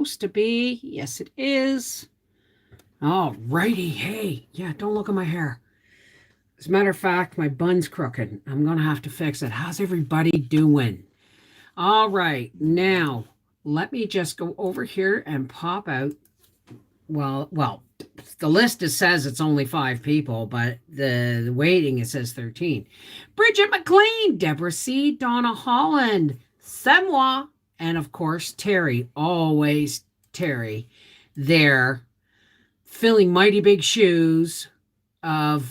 to be. Yes, it is. All righty. Hey, yeah, don't look at my hair. As a matter of fact, my bun's crooked. I'm going to have to fix it. How's everybody doing? All right. Now, let me just go over here and pop out. Well, the list says it's only 5 people, but the waiting it says 13. Bridget McLean, Deborah C, Donna Holland, Semwa, and of course Terry. Always Terry, there, filling mighty big shoes of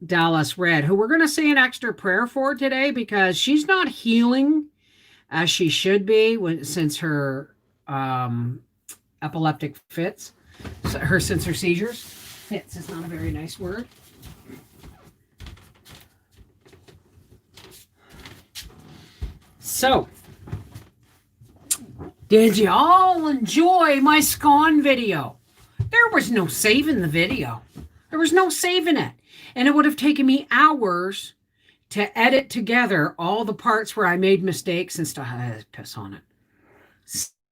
Dallas Red, who we're going to say an extra prayer for today because she's not healing as she should be since her epileptic fits, since her seizures. Fits is not a very nice word. So, did you all enjoy my scone video? There was no saving the video. There was no saving it. And it would have taken me hours to edit together all the parts where I made mistakes and stuff. I had to piss on it.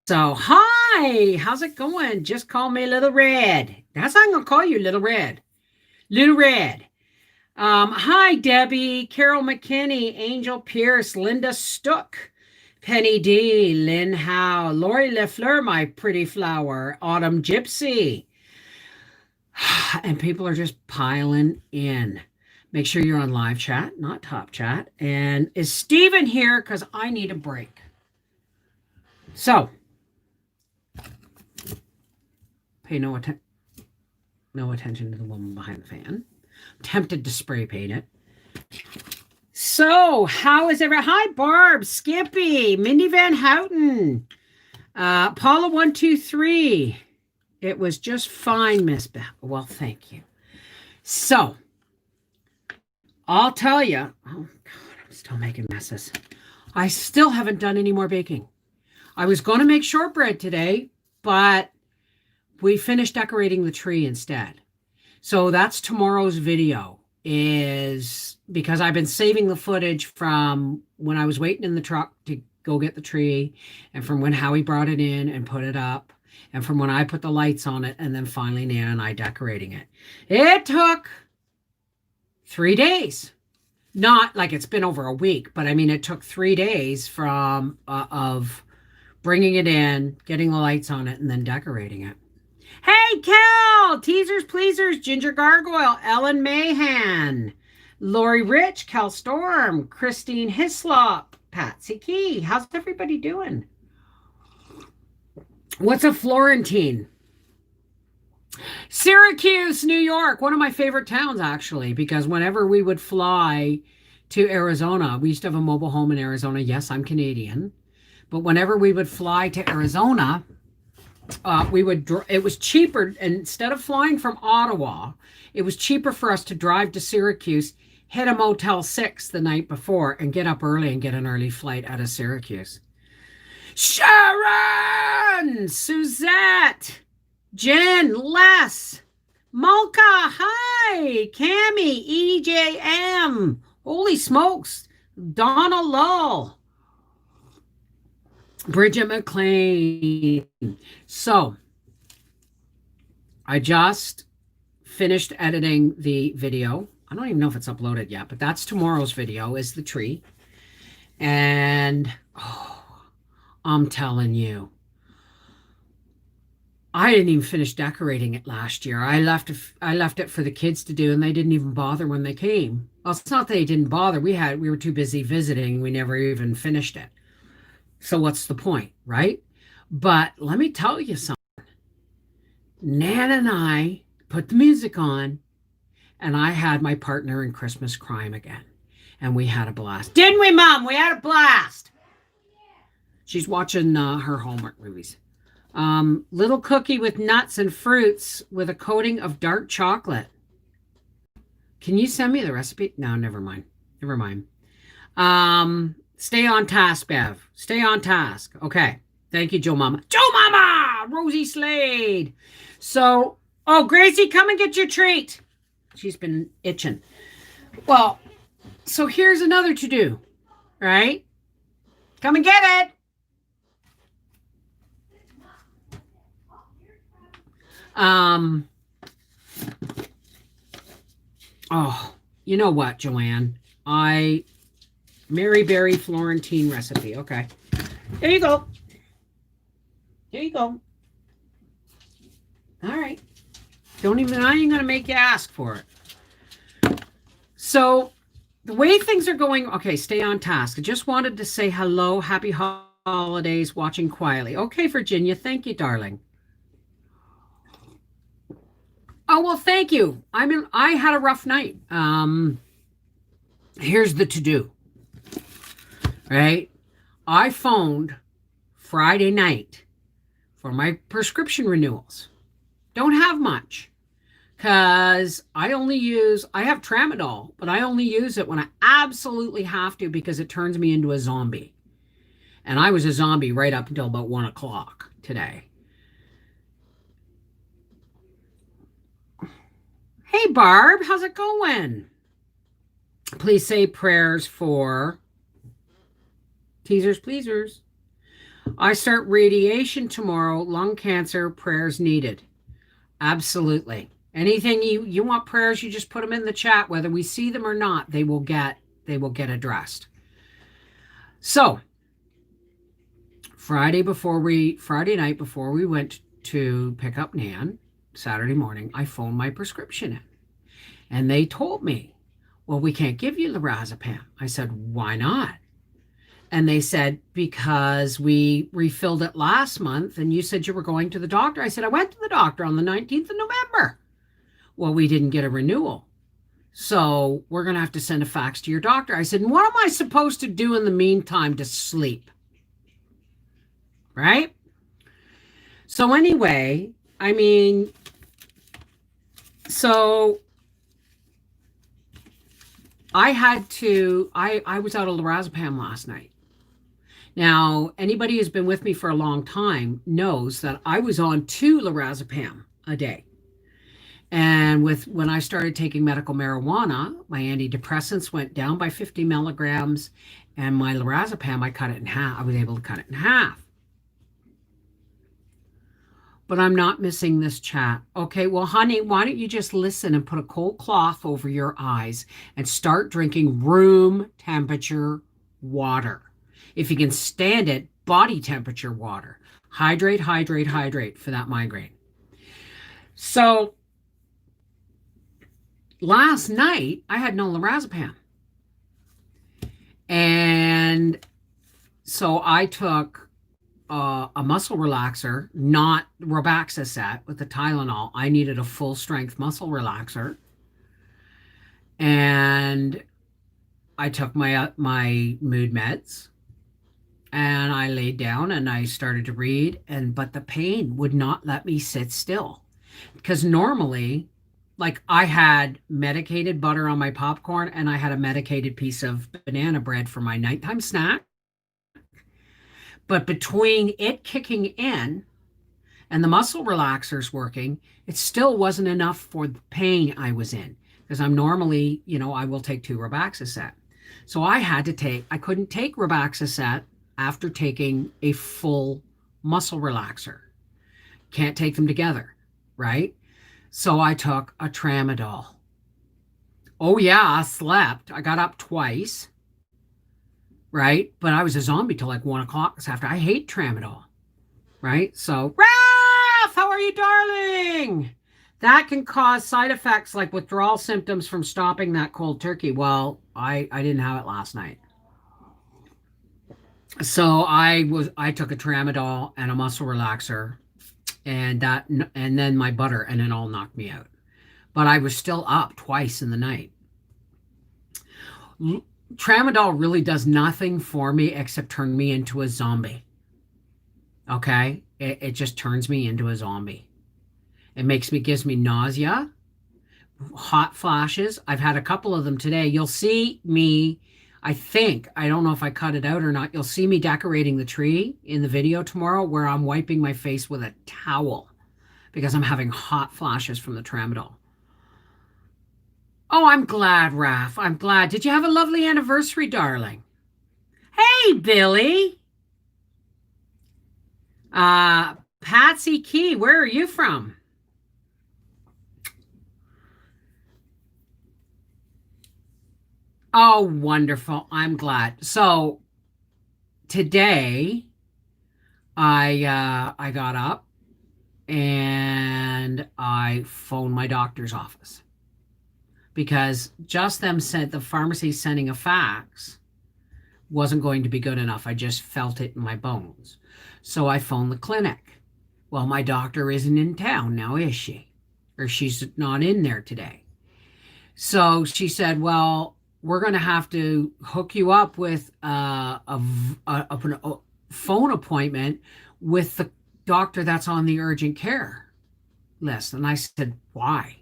So, hi, how's it going? Just call me Little Red. That's how I'm going to call you, Little Red. Little Red. Hi, Debbie, Carol McKinney, Angel Pierce, Linda Stook, Penny D, Lynn Howe, Lori LeFleur, my pretty flower, Autumn Gypsy. And people are just piling in. Make sure you're on live chat, not top chat. And is Steven here? Because I need a break. So, pay no attention to the woman behind the fan. I'm tempted to spray paint it. So, how is everyone? Hi, Barb, Skippy, Mindy Van Houten, Paula 123. It was just fine, Miss Beth. Well, thank you. So, I'll tell you. Oh, God, I'm still making messes. I still haven't done any more baking. I was going to make shortbread today, but we finished decorating the tree instead. So that's tomorrow's video, is because I've been saving the footage from when I was waiting in the truck to go get the tree, and from when Howie brought it in and put it up, and from when I put the lights on it, and then finally Nana and I decorating it. It took 3 days. Not like it's been over a week, but I mean, it took 3 days from of bringing it in, getting the lights on it, and then decorating it. Hey, Kel! Teasers, Pleasers, Ginger Gargoyle, Ellen Mahan, Lori Rich, Kel Storm, Christine Hislop, Patsy Key. How's everybody doing? What's a Florentine? Syracuse, New York. One of my favorite towns, actually, because whenever we would fly to Arizona, we used to have a mobile home in Arizona. Yes, I'm Canadian. But whenever we would fly to Arizona, it was cheaper, and instead of flying from Ottawa, it was cheaper for us to drive to Syracuse, hit a Motel 6 the night before, and get up early and get an early flight out of Syracuse. Sharon, Suzette, Jen, Les, Malka, hi, Cammy, EJM, holy smokes, Donna Lull, Bridget McLean. So, I just finished editing the video. I don't even know if it's uploaded yet, but that's tomorrow's video, is the tree. And, I'm telling you, I didn't even finish decorating it last year. I left it for the kids to do, and they didn't even bother when they came. Well, it's not that they didn't bother. We were too busy visiting. We never even finished it. So what's the point, right? But let me tell you something. Nan and I put the music on, and I had my partner in Christmas crime again. And we had a blast. Didn't we, Mom? We had a blast. She's watching her Hallmark movies. Little cookie with nuts and fruits with a coating of dark chocolate. Can you send me the recipe? No, never mind. Never mind. Stay on task, Bev. Stay on task. Okay. Thank you, Joe Mama. Joe Mama! Rosie Slade. So, Gracie, come and get your treat. She's been itching. Well, so here's another to-do, right? Come and get it. Um, oh, you know what, Joanne? I Mary Berry Florentine recipe. Okay. There you go. There you go. All right. Don't even, I ain't going to make you ask for it. So, the way things are going, okay, stay on task. I just wanted to say hello, happy holidays, watching quietly. Okay, Virginia, thank you, darling. Oh, well, thank you. I had a rough night. Here's the to do, right? I phoned Friday night for my prescription renewals. Don't have much because I have tramadol, but I only use it when I absolutely have to because it turns me into a zombie. And I was a zombie right up until about 1 o'clock today. Hey, Barb, how's it going? Please say prayers for teasers, pleasers. I start radiation tomorrow, lung cancer, prayers needed. Absolutely. Anything you want prayers, you just put them in the chat. Whether we see them or not, they will get addressed. So Friday night before we went to pick up Nan, Saturday morning, I phoned my prescription in. And they told me, well, we can't give you lorazepam. I said, why not? And they said, because we refilled it last month and you said you were going to the doctor. I said, I went to the doctor on the 19th of November. Well, we didn't get a renewal. So we're going to have to send a fax to your doctor. I said, what am I supposed to do in the meantime to sleep? Right? So anyway, so I was out of lorazepam last night. Now, anybody who's been with me for a long time knows that I was on 2 lorazepam a day. And when I started taking medical marijuana, my antidepressants went down by 50 milligrams, and my lorazepam, I cut it in half. I was able to cut it in half. But I'm not missing this chat. Okay, well, honey, why don't you just listen and put a cold cloth over your eyes and start drinking room temperature water. If you can stand it, body temperature water. Hydrate, hydrate, hydrate for that migraine. So last night, I had no lorazepam. And so I took a muscle relaxer, not Robaxacet with the Tylenol. I needed a full strength muscle relaxer. And I took my mood meds. And I laid down and I started to read, but the pain would not let me sit still. Because normally, like, I had medicated butter on my popcorn and I had a medicated piece of banana bread for my nighttime snack. But between it kicking in and the muscle relaxers working, it still wasn't enough for the pain I was in. Because I'm normally, I will take 2 Robaxacet. So I couldn't take Robaxacet after taking a full muscle relaxer. Can't take them together, right? So I took a tramadol. Oh yeah, I slept. I got up twice, right? But I was a zombie till like 1 o'clock this after. I hate tramadol, right? So, Raph, how are you, darling? That can cause side effects like withdrawal symptoms from stopping that cold turkey. Well, I didn't have it last night. So I took a tramadol and a muscle relaxer and then my butter, and it all knocked me out. But I was still up twice in the night. Tramadol really does nothing for me except turn me into a zombie. Okay? It just turns me into a zombie. It gives me nausea, hot flashes. I've had a couple of them today. You'll see me, I don't know if I cut it out or not. You'll see me decorating the tree in the video tomorrow where I'm wiping my face with a towel because I'm having hot flashes from the tramadol. Oh, I'm glad, Raph. I'm glad. Did you have a lovely anniversary, darling? Hey, Billy. Patsy Key, where are you from? Oh, wonderful. I'm glad. So today I got up and I phoned my doctor's office because just them said the pharmacy sending a fax wasn't going to be good enough. I just felt it in my bones. So I phoned the clinic. Well, my doctor isn't in town now, is she? Or she's not in there today. So she said, well, we're going to have to hook you up with a phone appointment with the doctor that's on the urgent care list. And I said, why?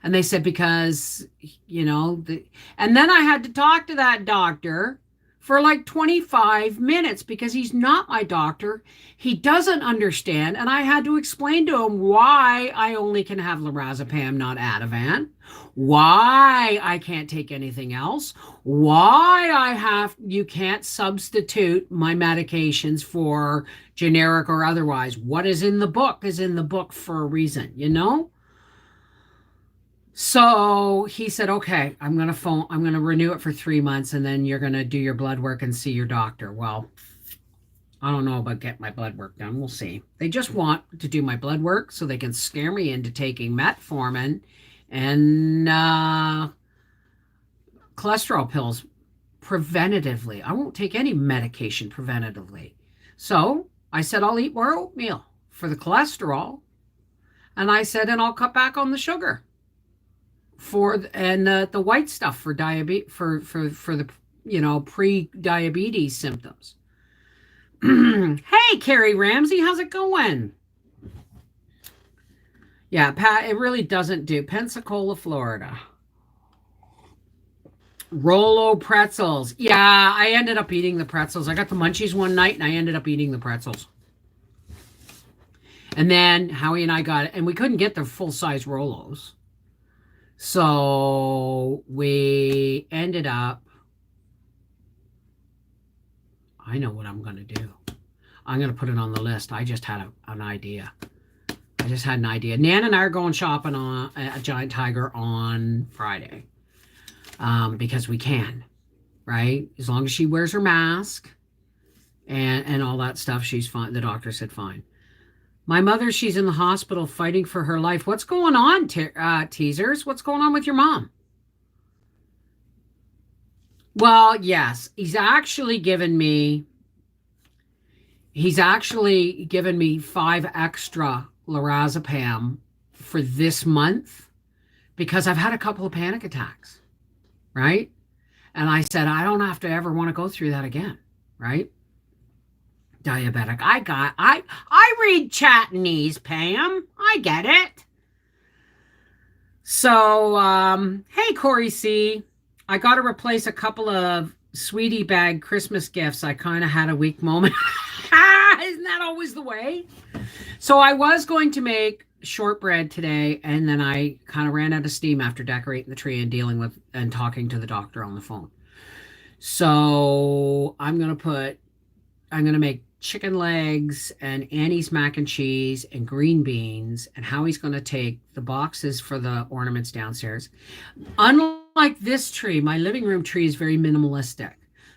And they said, because, and then I had to talk to that doctor for like 25 minutes because he's not my doctor. He doesn't understand. And I had to explain to him why I only can have lorazepam, not Ativan, why I can't take anything else, why you can't substitute my medications for generic or otherwise. What is in the book is in the book for a reason, So he said, okay, I'm going to renew it for 3 months and then you're going to do your blood work and see your doctor. Well, I don't know about getting my blood work done. We'll see. They just want to do my blood work so they can scare me into taking metformin and cholesterol pills preventatively. I won't take any medication preventatively. So I said, I'll eat more oatmeal for the cholesterol. And I said, and I'll cut back on the sugar. The white stuff for diabetes for the pre-diabetes symptoms. Hey, Carrie Ramsey, how's it going? Yeah, Pat, it really doesn't do. Pensacola, Florida. Rolo pretzels. Yeah, I ended up eating the pretzels. I got the munchies one night and I ended up eating the pretzels. And then Howie and I got it, and we couldn't get the full-size Rolos. So we ended up, I know what I'm going to do. I'm going to put it on the list. I just had an idea. Nan and I are going shopping on a Giant Tiger on Friday because we can, right? As long as she wears her mask and all that stuff, she's fine. The doctor said fine. My mother, she's in the hospital fighting for her life. What's going on, teasers? What's going on with your mom? Well, yes, he's actually given me 5 extra lorazepam for this month because I've had a couple of panic attacks, right? And I said, I don't have to ever want to go through that again, right? Diabetic. I read Chattanese, Pam. I get it. So, hey, Corey C. I got to replace a couple of sweetie bag Christmas gifts. I kind of had a weak moment. Isn't that always the way? So I was going to make shortbread today, and then I kind of ran out of steam after decorating the tree and dealing with and talking to the doctor on the phone. So I'm going to make chicken legs and Annie's mac and cheese and green beans, and Howie's going to take the boxes for the ornaments downstairs. Unlike this tree, my living room tree is very minimalistic.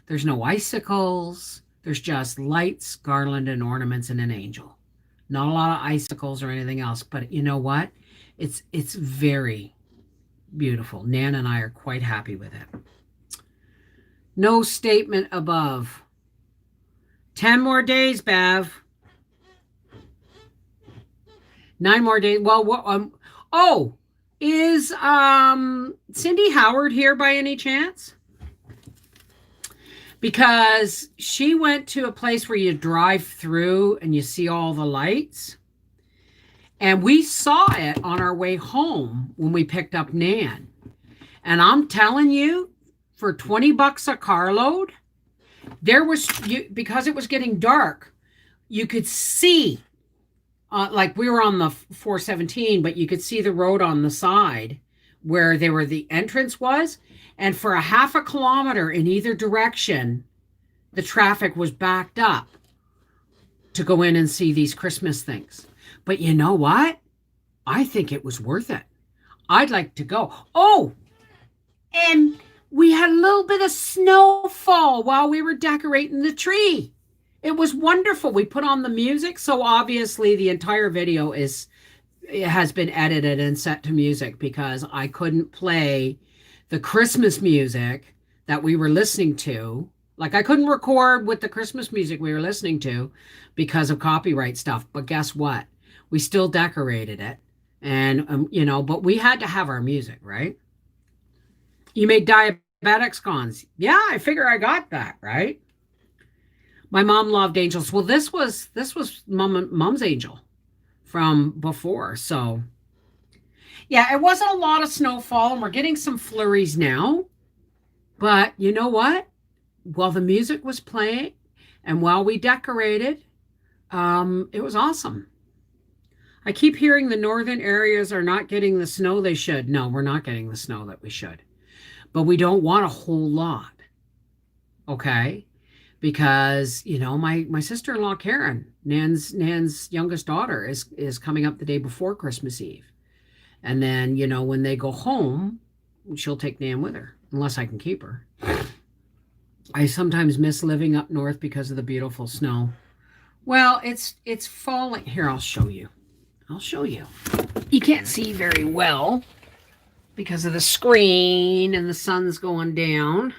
There's no icicles. There's just lights, garland, and ornaments, and an angel. Not a lot of icicles or anything else, but you know what? It's very beautiful. Nan and I are quite happy with it. No statement above. 10 more days, Bev. 9 more days. Well, is Cindy Howard here by any chance? Because she went to a place where you drive through and you see all the lights. And we saw it on our way home when we picked up Nan. And I'm telling you, for $20 a carload, because it was getting dark, you could see, like we were on the 417, but you could see the road on the side where the entrance was. And for a half a kilometer in either direction, the traffic was backed up to go in and see these Christmas things. But you know what? I think it was worth it. I'd like to go. Oh, and we had a little bit of snowfall while we were decorating the tree. It was wonderful. We put on the music, so obviously the entire video is it has been edited and set to music because I couldn't play the Christmas music that we were listening to. Like I couldn't record with the Christmas music we were listening to because of copyright stuff. But guess what? We still decorated it. And, but we had to have our music, right? You made diabetics cons. Yeah, I figure I got that, right? My mom loved angels. Well, this was mom's angel from before. So yeah, it wasn't a lot of snowfall, and we're getting some flurries now. But you know what? While the music was playing and while we decorated, it was awesome. I keep hearing the northern areas are not getting the snow they should. No, we're not getting the snow that we should. But we don't want a whole lot. Okay? Because, my sister-in-law Karen, Nan's youngest daughter, is coming up the day before Christmas Eve. And then, when they go home, she'll take Nan with her, unless I can keep her. I sometimes miss living up north because of the beautiful snow. Well, it's falling. Here, I'll show you. You can't see very well because of the screen and the sun's going down.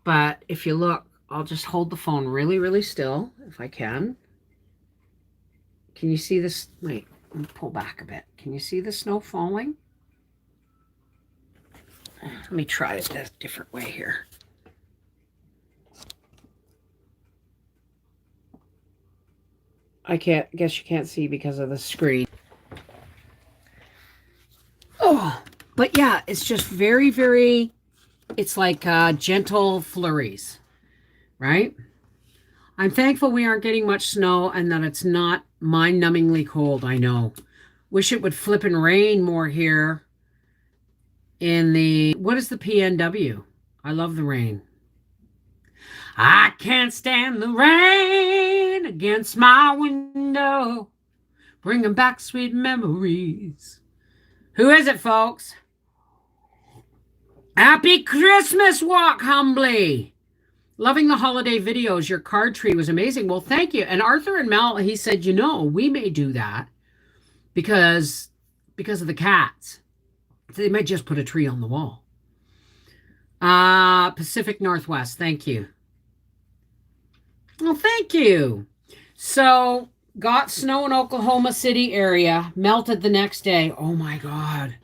But if you look, I'll just hold the phone really, really still if I can. Can you see this? Wait, let me pull back a bit. Can you see the snow falling? Let me try it a different way here. Guess you can't see because of the screen. Oh, but yeah, it's just very, very, it's like gentle flurries, right? I'm thankful we aren't getting much snow and that it's not mind-numbingly cold. I know. Wish it would flip and rain more here what is the PNW? I love the rain. I can't stand the rain against my window, bringing back sweet memories. Who is it, folks? Happy Christmas, walk humbly. Loving the holiday videos. Your card tree was amazing. Well, thank you. And Arthur and Mel, he said, we may do that because of the cats. So they might just put a tree on the wall. Pacific Northwest. Thank you. Well, thank you. So, got snow in Oklahoma City area. Melted the next day. Oh, my God.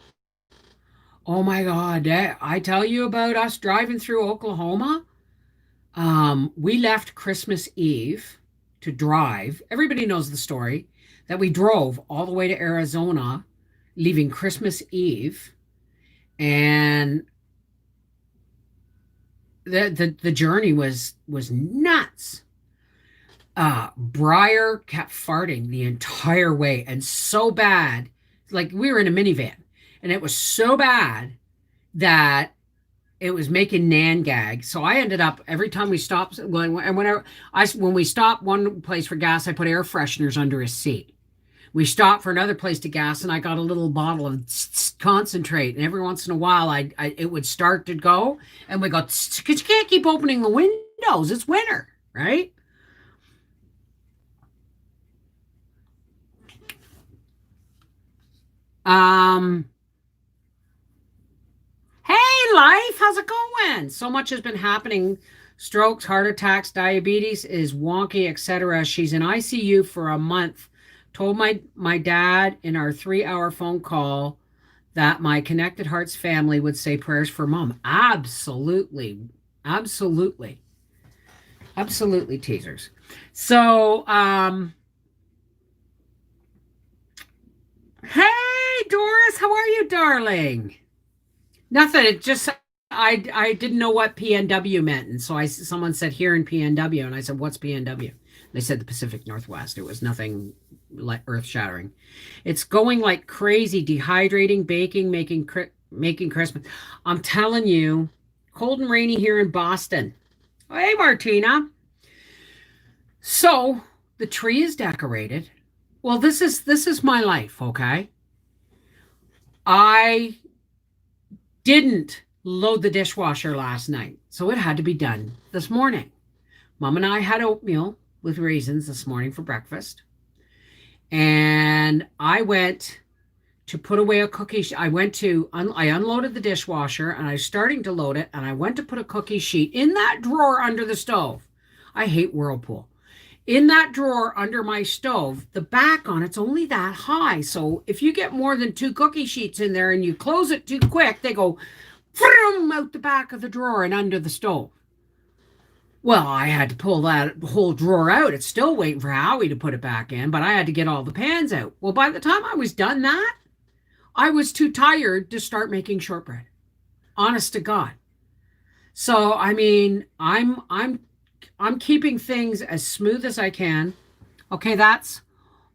Oh, my God. I tell you about us driving through Oklahoma. We left Christmas Eve to drive. Everybody knows the story that we drove all the way to Arizona, leaving Christmas Eve. And the journey was nuts. Briar kept farting the entire way, and so bad, like we were in a minivan, and it was so bad that it was making Nan gag. So I ended up every time we stopped, when we stopped one place for gas, I put air fresheners under his seat. We stopped for another place to gas, and I got a little bottle of concentrate. And every once in a while, it would start to go, and we go, because you can't keep opening the windows. It's winter, right? Hey, life, how's it going? So much has been happening. Strokes, heart attacks, diabetes is wonky, etc. She's in ICU for a month. Told my dad in our 3-hour phone call that my Connected Hearts family would say prayers for mom. Absolutely. Absolutely. Absolutely, teasers. So, hey, Doris, how are you, darling? Nothing. It just I didn't know what PNW meant, and so someone said here in PNW, and I said, "What's PNW?" They said the Pacific Northwest. It was nothing like earth-shattering. It's going like crazy, dehydrating, baking, making Christmas. I'm telling you, cold and rainy here in Boston. Hey, Martina. So the tree is decorated. Well, this is my life, okay? I didn't load the dishwasher last night. So it had to be done this morning. Mom and I had oatmeal with raisins this morning for breakfast. And I went to put away a cookie. I unloaded the dishwasher and I was starting to load it. And I went to put a cookie sheet in that drawer under the stove. I hate Whirlpool. In that drawer under my stove, the back on it's only that high. So if you get more than 2 cookie sheets in there and you close it too quick, they go out the back of the drawer and under the stove. Well, I had to pull that whole drawer out. It's still waiting for Howie to put it back in, but I had to get all the pans out. Well, by the time I was done that, I was too tired to start making shortbread. Honest to God. So, I mean, I'm keeping things as smooth as I can. Okay, that's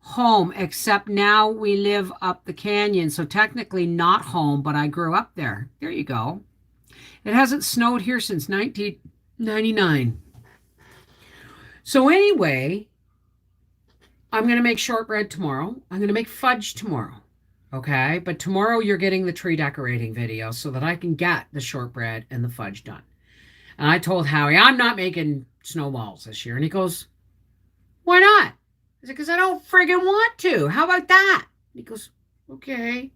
home, except now we live up the canyon. So technically not home, but I grew up there. There you go. It hasn't snowed here since 1999. So anyway, I'm going to make shortbread tomorrow. I'm going to make fudge tomorrow. Okay, but tomorrow you're getting the tree decorating video so that I can get the shortbread and the fudge done. And I told Howie, I'm not making snowballs this year. And he goes, why not? I said, because I don't friggin' want to. How about that? He goes, okay.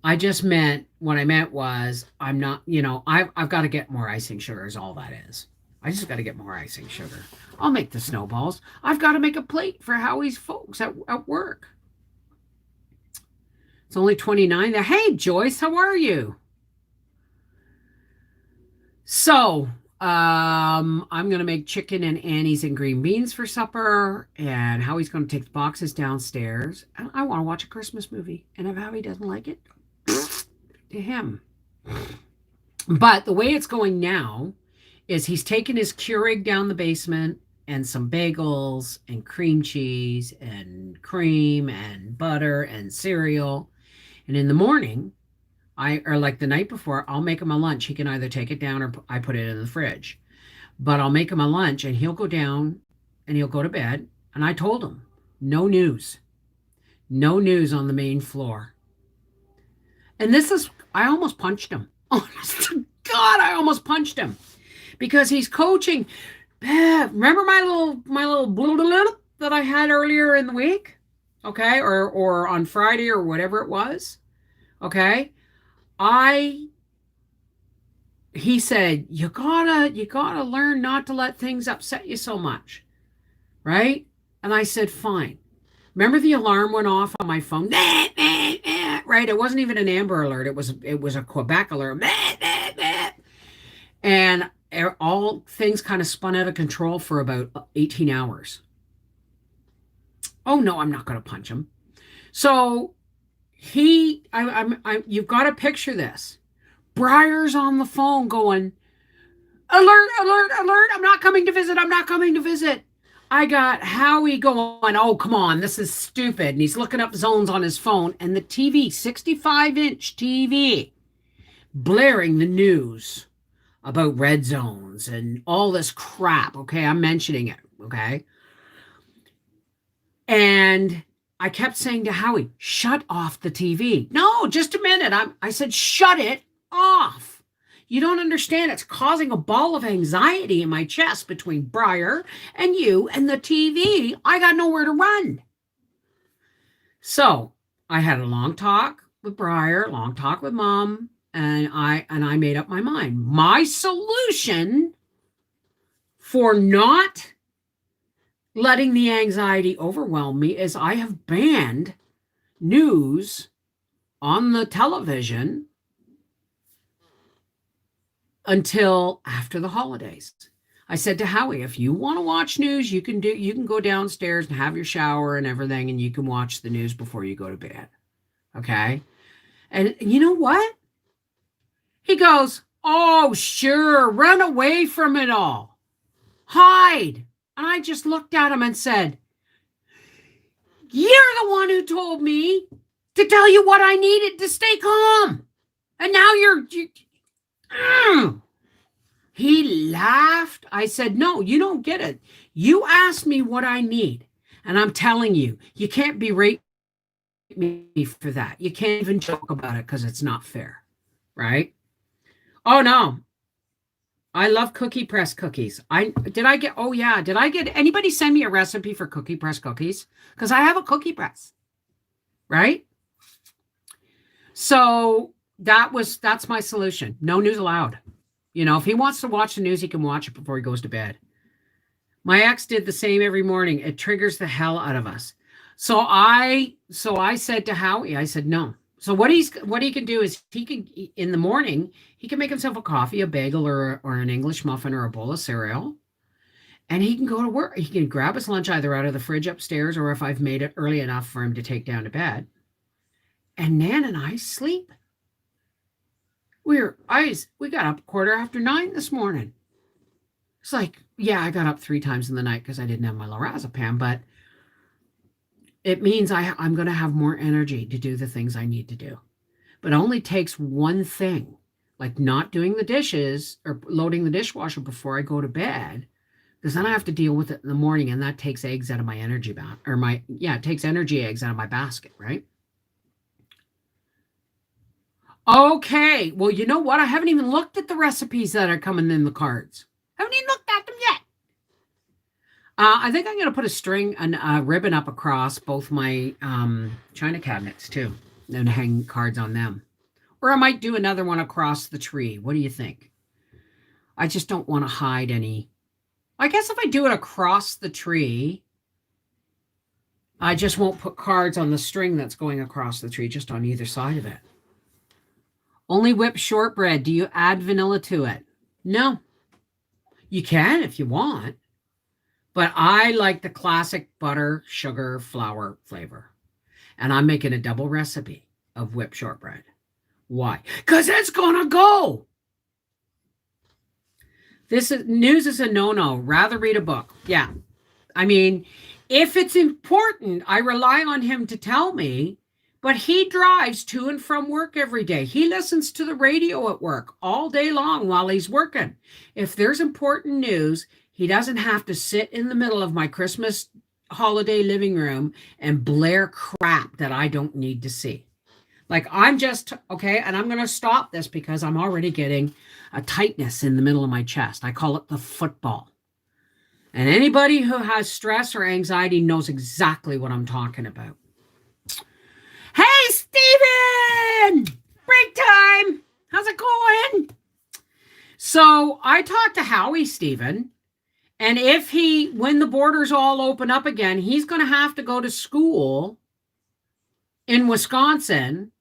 What I meant was, I'm not, I've got to get more icing sugar is all that is. I just got to get more icing sugar. I'll make the snowballs. I've got to make a plate for Howie's folks at work. It's only 29 there. Hey, Joyce, how are you? So, I'm going to make chicken and Annie's and green beans for supper, and Howie's going to take the boxes downstairs. And I want to watch a Christmas movie, and if Howie doesn't like it, to him. But the way it's going now is he's taken his Keurig down the basement and some bagels and cream cheese and cream and butter and cereal. And in the morning, or like the night before, I'll make him a lunch. He can either take it down or I put it in the fridge. But I'll make him a lunch and he'll go down and he'll go to bed. And I told him, no news. No news on the main floor. And I almost punched him. Honest to God, I almost punched him. Because he's coaching. Remember my little blah that I had earlier in the week? Okay, or on Friday or whatever it was. Okay. He said, you gotta learn not to let things upset you so much. Right? And I said, fine. Remember the alarm went off on my phone? Right? It wasn't even an Amber Alert. It was a Quebec alert. And all things kind of spun out of control for about 18 hours. Oh no, I'm not going to punch him. So you've got to picture this. Briar's on the phone going, alert, alert, alert. I'm not coming to visit. I'm not coming to visit. I got Howie going, oh, come on, this is stupid. And he's looking up zones on his phone. And the TV, 65-inch TV, blaring the news about red zones and all this crap. Okay, I'm mentioning it. Okay. And I kept saying to Howie, shut off the TV. No, just a minute. I said, shut it off. You don't understand. It's causing a ball of anxiety in my chest between Briar and you and the TV. I got nowhere to run. So I had a long talk with Briar, long talk with Mom, and I made up my mind. My solution for not letting the anxiety overwhelm me is I have banned news on the television until after the holidays. I said to Howie, if you want to watch news, you can go downstairs and have your shower and everything, and you can watch the news before you go to bed. Okay? And you know what? He goes, oh, sure, run away from it all. Hide. And I just looked at him and said, you're the one who told me to tell you what I needed to stay calm. And now you He laughed. I said, no, you don't get it. You asked me what I need. And I'm telling you, you can't berate me for that. You can't even joke about it because it's not fair. right? Oh no, I love cookie press cookies. Did I get anybody send me a recipe for cookie press cookies? Because I have a cookie press, right? So that's my solution. No news allowed. If he wants to watch the news, he can watch it before he goes to bed. My ex did the same every morning. It triggers the hell out of us. So I said to Howie, I said no. So what he can do is he can in the morning he can make himself a coffee, a bagel, or an English muffin or a bowl of cereal, and he can go to work. He can grab his lunch either out of the fridge upstairs or if I've made it early enough for him to take down to bed. And Nan and I sleep. We got up 9:15 this morning. It's like, yeah, I got up 3 times in the night because I didn't have my lorazepam, but it means I'm going to have more energy to do the things I need to do. But it only takes one thing, like not doing the dishes or loading the dishwasher before I go to bed, because then I have to deal with it in the morning, and that takes eggs out of my energy it takes energy eggs out of my basket, right? Okay, well, you know what? I haven't even looked at the recipes that are coming in the cards. I haven't even looked at them yet. I think I'm going to put a ribbon up across both my china cabinets too, and hang cards on them. Or I might do another one across the tree. What do you think? I just don't want to hide any. I guess if I do it across the tree, I just won't put cards on the string that's going across the tree, just on either side of it. Only whipped shortbread. Do you add vanilla to it? No. You can if you want. But I like the classic butter, sugar, flour flavor. And I'm making a double recipe of whipped shortbread. Why? Because it's going to go. News is a no-no. Rather read a book. Yeah. I mean, if it's important, I rely on him to tell me, but he drives to and from work every day. He listens to the radio at work all day long while he's working. If there's important news, he doesn't have to sit in the middle of my Christmas holiday living room and blare crap that I don't need to see. Like I'm just, okay, and I'm going to stop this because I'm already getting a tightness in the middle of my chest. I call it the football. And anybody who has stress or anxiety knows exactly what I'm talking about. Hey, Stephen! Break time! How's it going? So I talked to Howie, Stephen, and when the borders all open up again, he's going to have to go to school in Wisconsin.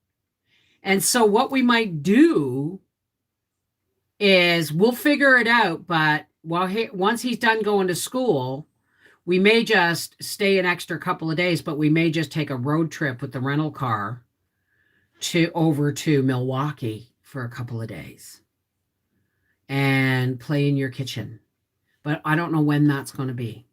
And so what we might do is we'll figure it out, but once he's done going to school, we may just stay an extra couple of days, but we may just take a road trip with the rental car over to Milwaukee for a couple of days and play in your kitchen. But I don't know when that's going to be.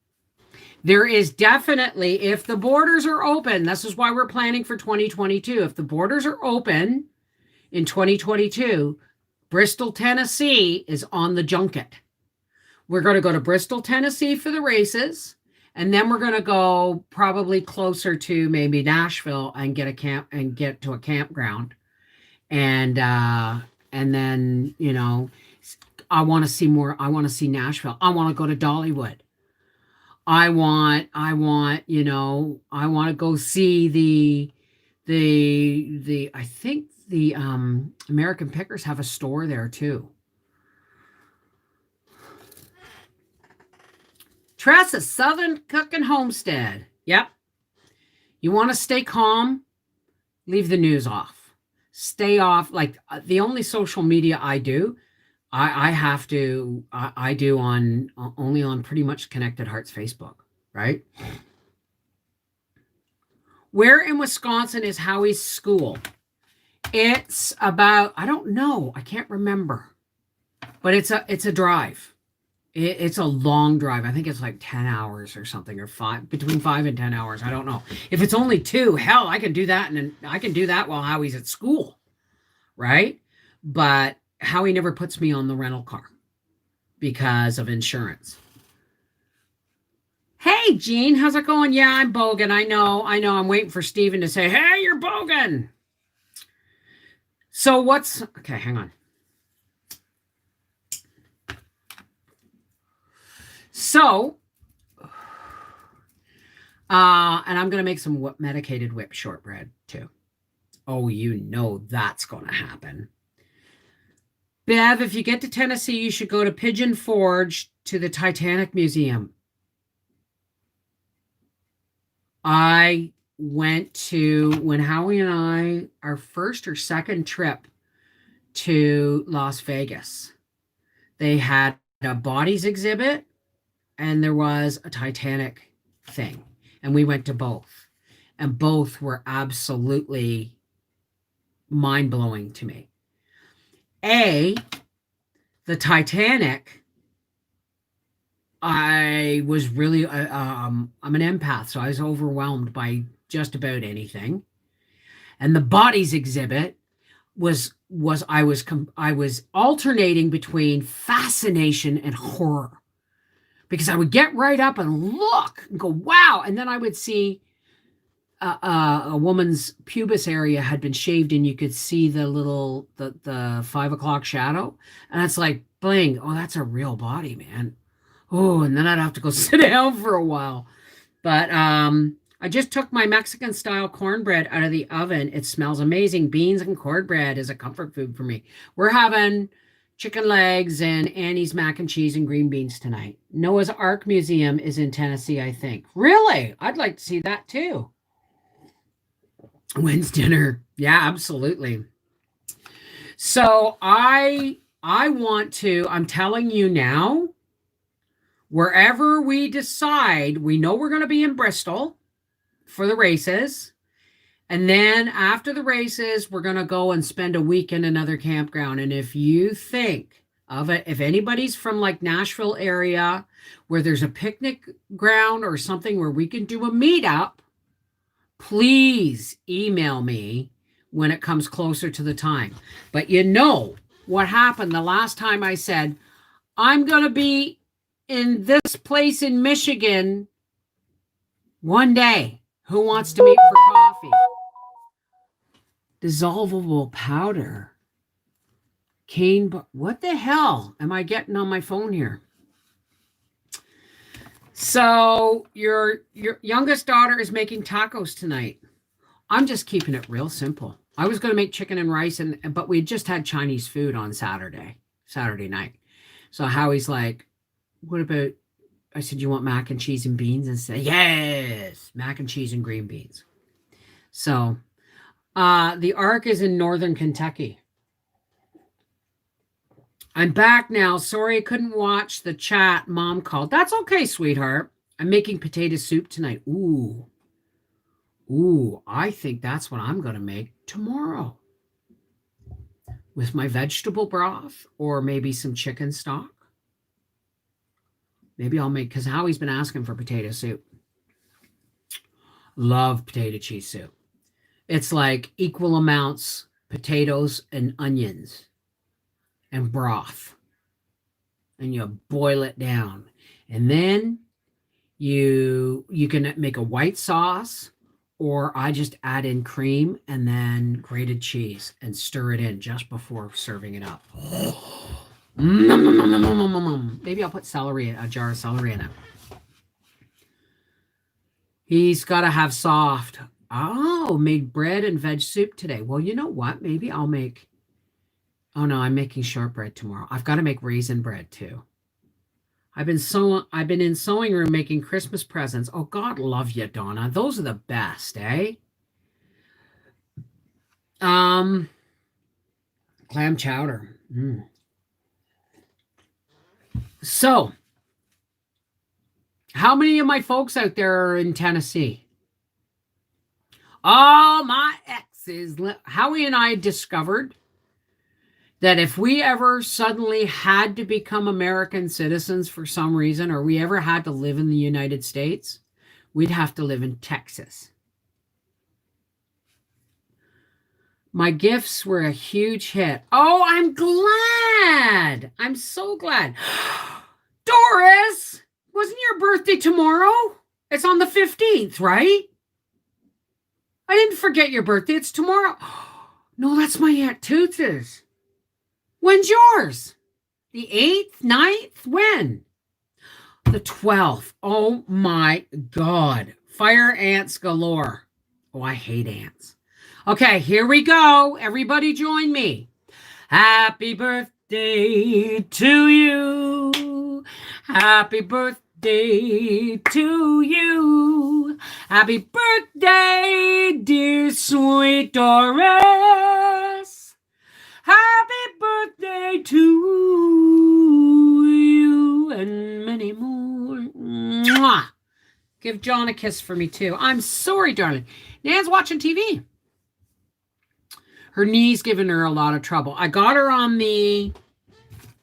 There is definitely, if the borders are open, this is why we're planning for 2022. If the borders are open in 2022, Bristol, Tennessee is on the junket. We're going to go to Bristol, Tennessee for the races. And then we're going to go probably closer to maybe Nashville and get to a campground. And then, I want to see more. I want to see Nashville. I want to go to Dollywood. I want to go see I think the American Pickers have a store there too. Tressa, Southern Cooking Homestead. Yep. You want to stay calm? Leave the news off. Stay off. Like the only social media I do, I do only on pretty much Connected Hearts Facebook, right? Where in Wisconsin is Howie's school? It's about, I don't know, I can't remember, but it's a drive. It's a long drive. I think it's like 10 hours or something, or between 5 and 10 hours. I don't know. If it's only 2, hell, I can do that. And I can do that while Howie's at school. Right. But Howie never puts me on the rental car because of insurance. Hey, Jean, how's it going? Yeah, I'm bogan. I know. I'm waiting for Steven to say, hey, you're bogan. So what's okay? Hang on. So, and I'm gonna make some medicated whipped shortbread too. Oh, you know that's gonna happen. Bev, if you get to Tennessee, you should go to Pigeon Forge to the Titanic Museum. I went to when Howie and I, our first or second trip to Las Vegas. They had a bodies exhibit and there was a Titanic thing. And we went to both. And both were absolutely mind blowing to me. The Titanic, I was really, I'm an empath, so I was overwhelmed by just about anything. And the bodies exhibit I was alternating between fascination and horror because I would get right up and look and go, wow. And then I would see a woman's pubis area had been shaved and you could see the 5 o'clock shadow. And it's like, bling. Oh, that's a real body, man. Oh, and then I'd have to go sit down for a while. But I just took my Mexican style cornbread out of the oven. It smells amazing. Beans and cornbread is a comfort food for me. We're having chicken legs and Annie's mac and cheese and green beans tonight. Noah's Ark Museum is in Tennessee, I think. Really? I'd like to see that too. When's dinner? Yeah, absolutely. So I want to, I'm telling you now, wherever we decide, we know we're going to be in Bristol for the races. And then after the races, we're going to go and spend a week in another campground. And if you think of it, if anybody's from like Nashville area where there's a picnic ground or something where we can do a meetup, please email me when it comes closer to the time. But you know what happened the last time I said, I'm going to be in this place in Michigan one day. Who wants to meet for coffee? Dissolvable powder. What the hell am I getting on my phone here? So your youngest daughter is making tacos tonight. I'm just keeping it real simple. I was going to make chicken and rice, but we just had Chinese food on Saturday night. So Howie's like, what about, I said, you want mac and cheese and beans? And said, yes, mac and cheese and green beans. So the Ark is in northern Kentucky. I'm back now. Sorry I couldn't watch the chat. Mom called. That's okay, sweetheart. I'm making potato soup tonight. Ooh, I think that's what I'm going to make tomorrow. With my vegetable broth or maybe some chicken stock. Maybe I'll make, because Howie's been asking for potato soup. Love potato cheese soup. It's like equal amounts potatoes and onions and broth. And you boil it down. And then you can make a white sauce, or I just add in cream and then grated cheese and stir it in just before serving it up. Maybe I'll put a jar of celery in it. He's got to have soft. Oh, made bread and veg soup today. Well, you know what? Maybe I'll make, oh no, I'm making shortbread tomorrow. I've got to make raisin bread too. I've been in sewing room making Christmas presents. Oh, God love you, Donna. Those are the best, eh? Clam chowder. So, how many of my folks out there are in Tennessee? Oh, my exes. Howie and I discovered that if we ever suddenly had to become American citizens for some reason, or we ever had to live in the United States, we'd have to live in Texas. My gifts were a huge hit. Oh, I'm glad. I'm so glad. Doris, wasn't your birthday tomorrow? It's on the 15th, right? I didn't forget your birthday. It's tomorrow. No, that's my Aunt Toots's. When's yours? The 8th, 9th? When? The 12th. Oh my God. Fire ants galore. Oh, I hate ants. Okay, here we go. Everybody join me. Happy birthday to you. Happy birthday to you. Happy birthday, dear sweet Doris. Happy birthday to you and many more. Mwah. Give John a kiss for me too. I'm sorry, darling. Nan's watching TV. Her knee's giving her a lot of trouble. I got her on the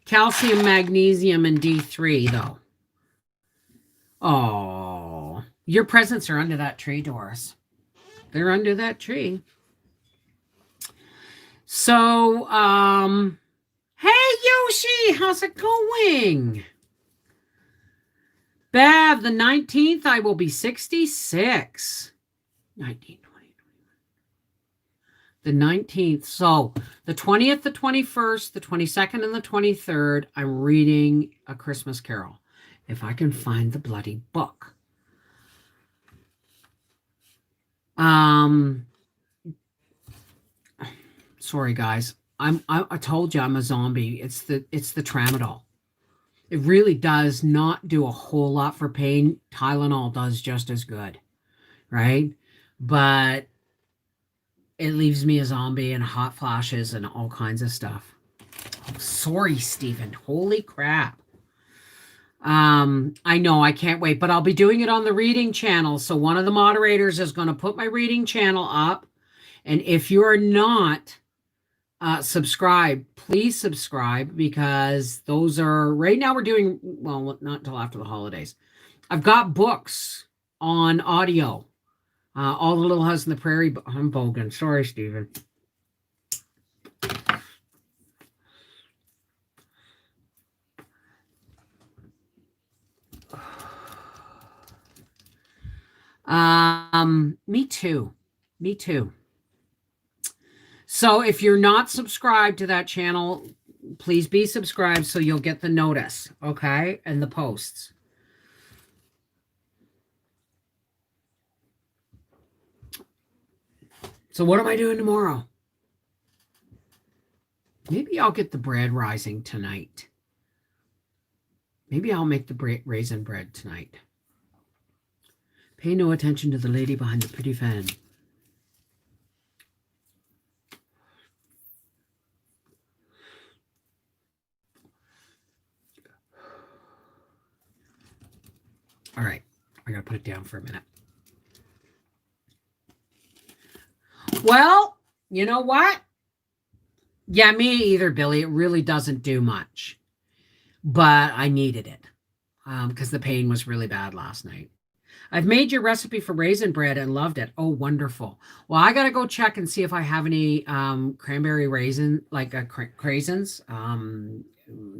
calcium, magnesium, and D3, though. Oh, your presents are under that tree, Doris. They're under that tree. So, hey, Yoshi, how's it going? Bev, the 19th, I will be 66. 19, 20, 21. The 19th. So, the 20th, the 21st, the 22nd, and the 23rd, I'm reading A Christmas Carol. If I can find the bloody book. Sorry, guys. I told you I'm a zombie. It's the tramadol. It really does not do a whole lot for pain. Tylenol does just as good, right? But it leaves me a zombie and hot flashes and all kinds of stuff. Oh, sorry, Stephen. Holy crap. I know, I can't wait, but I'll be doing it on the reading channel. So one of the moderators is going to put my reading channel up. And if you're not subscribed, please subscribe, because those are, right now we're doing, well, not until after the holidays. I've got books on audio. All the Little House in the Prairie. I'm bogan. Sorry, Stephen. Me too. Me too. So if you're not subscribed to that channel, please be subscribed so you'll get the notice, okay? And the posts. So what am I doing tomorrow? Maybe I'll get the bread rising tonight. Maybe I'll make the raisin bread tonight. Pay no attention to the lady behind the pretty fan. All right, I gotta put it down for a minute. Well, you know what? Yeah, me either, Billy. It really doesn't do much, but I needed it because the pain was really bad last night. I've made your recipe for raisin bread and loved it. Oh, wonderful. Well, I got to go check and see if I have any cranberry raisin, like craisins,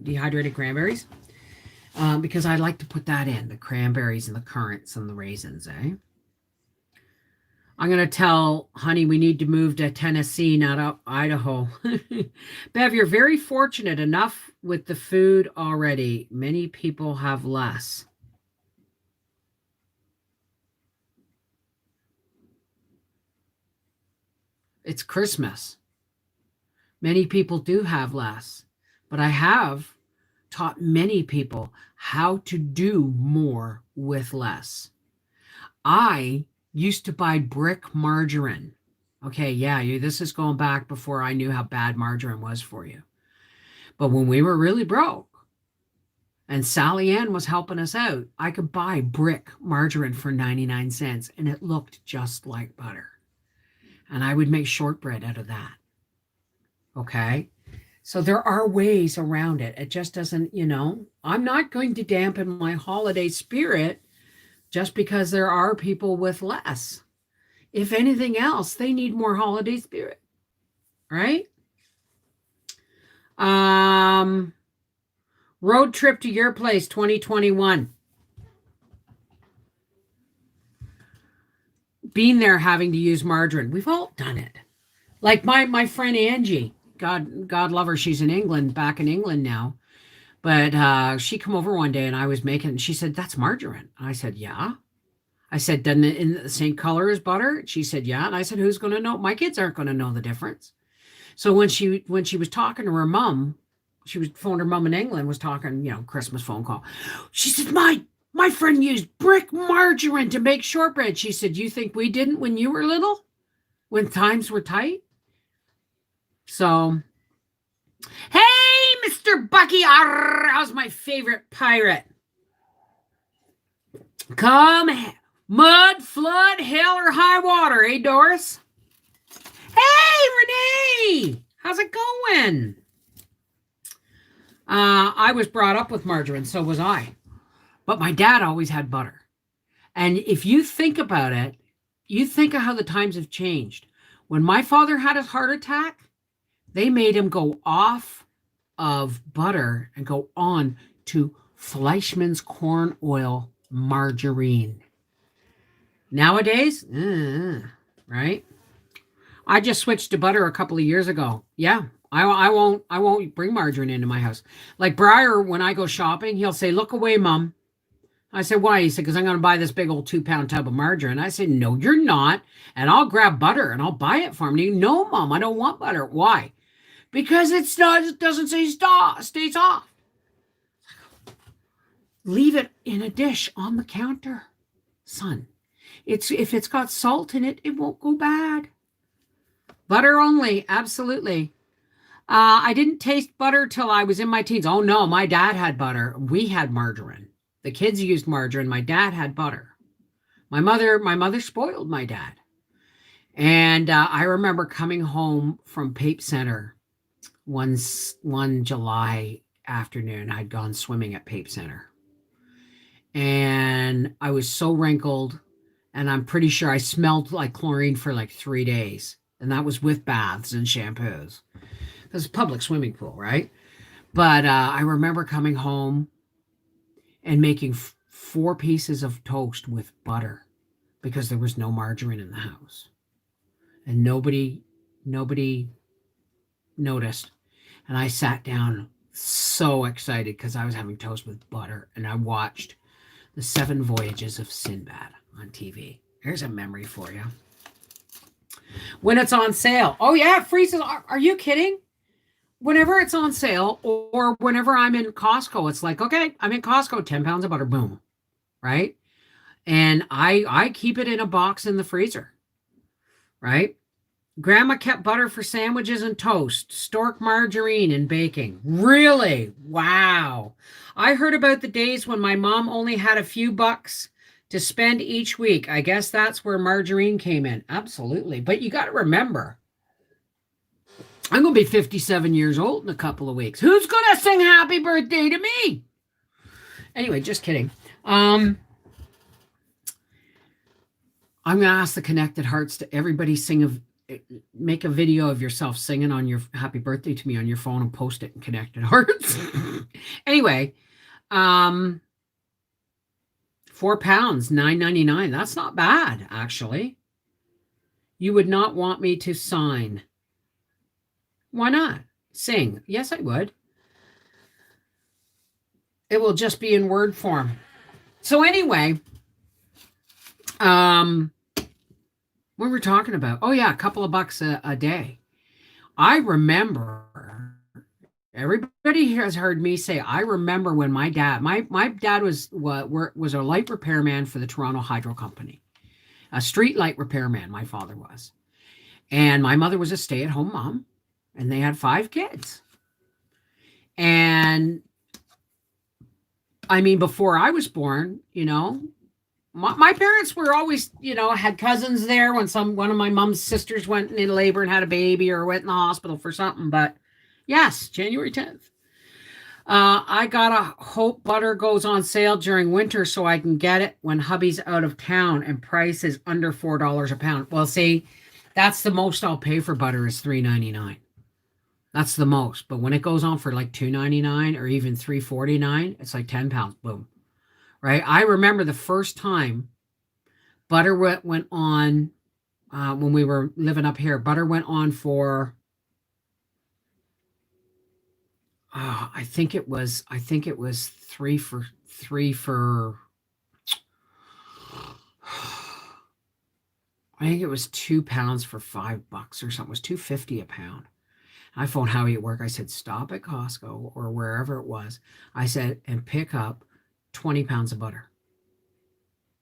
dehydrated cranberries, because I like to put that in, the cranberries and the currants and the raisins, eh? I'm going to tell Honey we need to move to Tennessee, not Idaho. Bev, you're very fortunate. Enough with the food already. Many people have less. It's Christmas. Many people do have less, but I have taught many people how to do more with less. I used to buy brick margarine. Okay, yeah, this is going back before I knew how bad margarine was for you. But when we were really broke and Sally Ann was helping us out, I could buy brick margarine for 99 cents and it looked just like butter. And I would make shortbread out of that. Okay? So there are ways around it. It just doesn't, I'm not going to dampen my holiday spirit just because there are people with less. If anything else, they need more holiday spirit. Right? Road trip to your place 2021. Being there having to use margarine. We've all done it. Like my friend Angie, God love her, she's in England, back in England now. But she come over one day and I was making. She said, "That's margarine." I said, "Yeah." I said, "Doesn't it in the same color as butter?" She said, "Yeah." And I said, "Who's going to know? My kids aren't going to know the difference." So when she was talking to her mom, she was phoned her mom in England, was talking, Christmas phone call. She said, My friend used brick margarine to make shortbread. She said, "You think we didn't when you were little? When times were tight?" So, hey, Mr. Bucky, how's my favorite pirate? Come, mud, flood, hell, or high water, eh, Doris? Hey, Renee, how's it going? I was brought up with margarine, so was I. But my dad always had butter. And if you think about it, you think of how the times have changed. When my father had his heart attack, they made him go off of butter and go on to Fleischmann's corn oil margarine. Nowadays, right? I just switched to butter a couple of years ago. Yeah, I won't bring margarine into my house. Like Briar, when I go shopping, he'll say, "Look away, Mom." I said, "Why?" He said, "Because I'm going to buy this big old 2 pound tub of margarine." I said, "No, you're not." And I'll grab butter and I'll buy it for him. And he, "No, Mom, I don't want butter." Why? Because it's not, it doesn't say stop, stays off. Leave it in a dish on the counter, son. If it's got salt in it, it won't go bad. Butter only, absolutely. I didn't taste butter till I was in my teens. Oh no, my dad had butter. We had margarine. The kids used margarine. My dad had butter. My mother spoiled my dad. And I remember coming home from Pape Center one July afternoon. I'd gone swimming at Pape Center, and I was so wrinkled, and I'm pretty sure I smelled like chlorine for like 3 days, and that was with baths and shampoos. It's a public swimming pool, right? But I remember coming home and making 4 pieces of toast with butter because there was no margarine in the house, and nobody noticed. And I sat down so excited because I was having toast with butter, and I watched the 7 Voyages of Sinbad on TV. Here's a memory for you. When it's on sale. Oh yeah, it freezes. Are you kidding? Whenever it's on sale or whenever I'm in Costco, it's like, okay, I'm in Costco, 10 pounds of butter, boom, right? And I keep it in a box in the freezer, right? Grandma kept butter for sandwiches and toast, stork margarine in baking. Really? Wow. I heard about the days when my mom only had a few bucks to spend each week. I guess that's where margarine came in. Absolutely. But you got to remember, I'm going to be 57 years old in a couple of weeks. Who's going to sing happy birthday to me? Anyway, just kidding. I'm going to ask the Connected Hearts to everybody make a video of yourself singing on your happy birthday to me on your phone and post it in Connected Hearts. Anyway, 4 pounds, $9.99. That's not bad, actually. You would not want me to sign. Why not? Sing. Yes, I would. It will just be in word form. So anyway, what were we talking about? Oh yeah, a couple of bucks a day. I remember, everybody has heard me say, I remember when my dad was a light repairman for the Toronto Hydro Company, a street light repairman. My father was, and my mother was a stay-at-home mom, and they had 5 kids. And I mean, before I was born, my parents were always, had cousins there when one of my mom's sisters went into labor and had a baby or went in the hospital for something. But yes, January 10th. I gotta hope butter goes on sale during winter so I can get it when hubby's out of town and price is under $4 a pound. Well, see, that's the most I'll pay for butter is $3.99. That's the most. But when it goes on for like $2.99 or even $3.49, it's like 10 pounds. Boom. Right? I remember the first time butter went on when we were living up here. Butter went on for, I think it was three for I think it was £2 for $5 or something. It was $2.50 a pound. I phoned Howie at work. I said, stop at Costco or wherever it was. I said, and pick up 20 pounds of butter.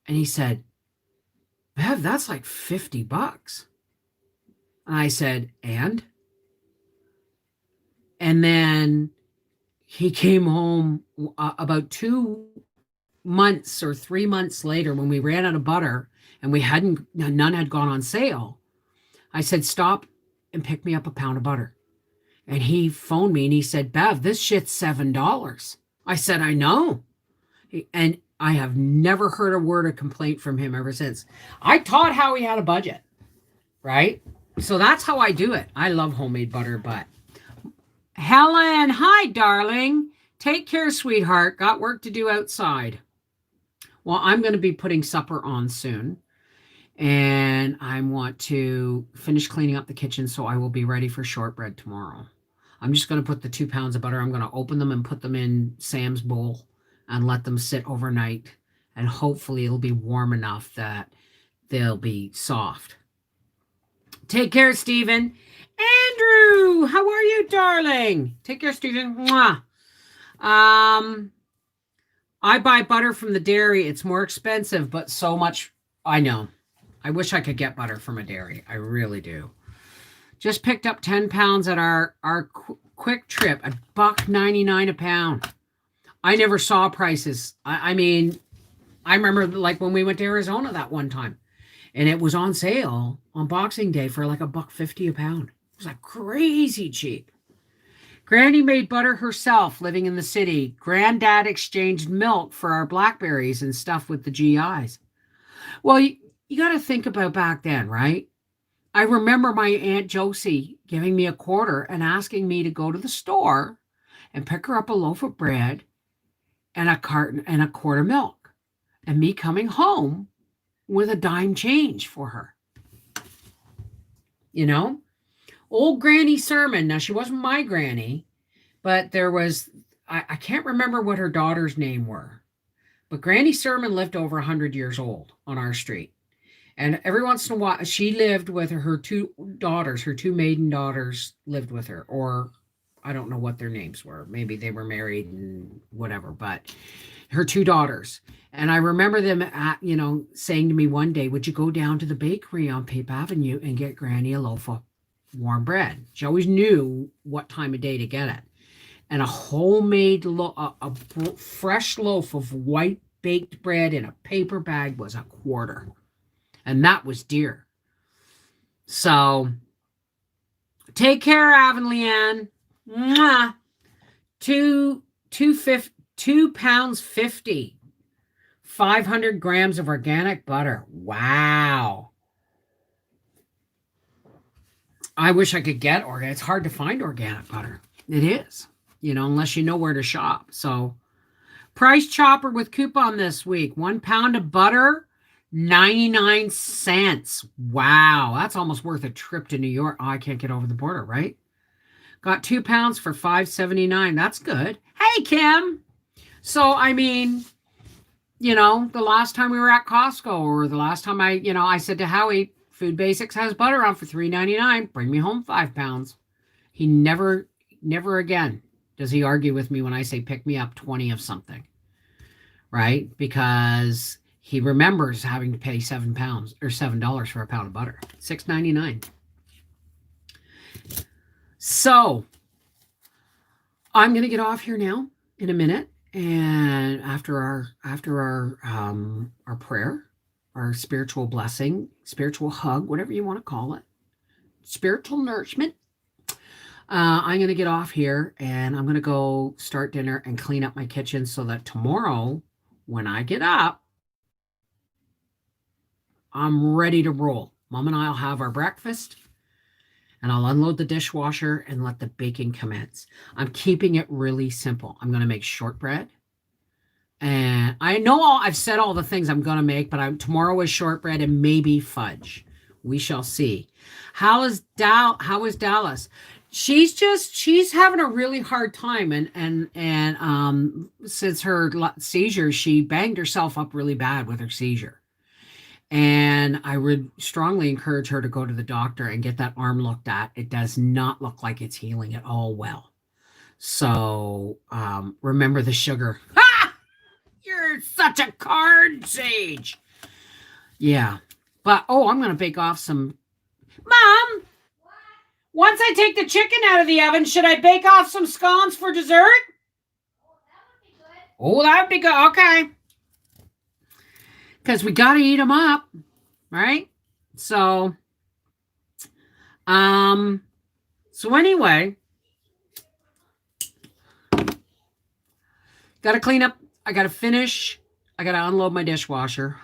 And he said, Bev, that's like $50. And I said, and? And then he came home about 2 months or 3 months later when we ran out of butter and none had gone on sale. I said, stop and pick me up a pound of butter. And he phoned me and he said, Bev, this shit's $7. I said, I know. And I have never heard a word of complaint from him ever since. I taught how he had a budget, right? So that's how I do it. I love homemade butter, but Helen, hi, darling. Take care, sweetheart. Got work to do outside. Well, I'm going to be putting supper on soon. And I want to finish cleaning up the kitchen so I will be ready for shortbread tomorrow. I'm just going to put the 2 pounds of butter. I'm going to open them and put them in Sam's bowl and let them sit overnight. And hopefully it'll be warm enough that they'll be soft. Take care, Stephen. Andrew, how are you, darling? Take care, Stephen. Mwah. I buy butter from the dairy. It's more expensive, but so much. I know. I wish I could get butter from a dairy. I really do. Just picked up 10 pounds at our quick trip. $1.99 a pound. I never saw prices. I mean, I remember like when we went to Arizona that one time, and it was on sale on Boxing Day for like $1.50 a pound. It was like crazy cheap. Granny made butter herself living in the city. Granddad exchanged milk for our blackberries and stuff with the GIs. Well, you got to think about back then, right? I remember my Aunt Josie giving me a quarter and asking me to go to the store and pick her up a loaf of bread and a carton and a quart of milk, and me coming home with a dime change for her. You know? Old Granny Sermon. Now, she wasn't my granny, but there was, I can't remember what her daughter's name were, but Granny Sermon lived over 100 years old on our street. And every once in a while, she lived with her two daughters, her two maiden daughters lived with her, or I don't know what their names were. Maybe they were married and whatever, but her two daughters. And I remember them, saying to me one day, would you go down to the bakery on Pape Avenue and get Granny a loaf of warm bread? She always knew what time of day to get it. And a homemade, a fresh loaf of white baked bread in a paper bag was a quarter. And that was dear. So, take care, Avonlea. Mwah. £2.50. 500 grams of organic butter. Wow. I wish I could get organic. It's hard to find organic butter. It is, unless you know where to shop. So, price chopper with coupon this week. 1 pound of butter, 99 cents. Wow, that's almost worth a trip to New York. Oh, I can't get over the border, right? Got 2 pounds for $5.79. That's good. Hey, Kim. So, I mean, the last time we were at Costco, or the last time I said to Howie, Food Basics has butter on for $3.99. Bring me home 5 pounds. He never again does he argue with me when I say pick me up 20 of something, right? Because he remembers having to pay $7 for a pound of butter. $6.99. So I'm going to get off here now in a minute. And after our prayer, our spiritual blessing, spiritual hug, whatever you want to call it, spiritual nourishment, I'm going to get off here and I'm going to go start dinner and clean up my kitchen so that tomorrow when I get up, I'm ready to roll. Mom and I'll have our breakfast and I'll unload the dishwasher and let the baking commence. I'm keeping it really simple. I'm going to make shortbread. And I know I've said all the things I'm going to make, but tomorrow is shortbread and maybe fudge. We shall see. How is Dallas? She's having a really hard time, and since her seizure, she banged herself up really bad with her seizure. And I would strongly encourage her to go to the doctor and get that arm looked at. It does not look like it's healing at all well. So remember the sugar. Ha! You're such a card, Sage. Yeah. But, I'm going to bake off some. Mom, once I take the chicken out of the oven, should I bake off some scones for dessert? Oh, that would be good. Okay. Because we got to eat them up, right? So anyway, got to clean up. I got to finish. I got to unload my dishwasher,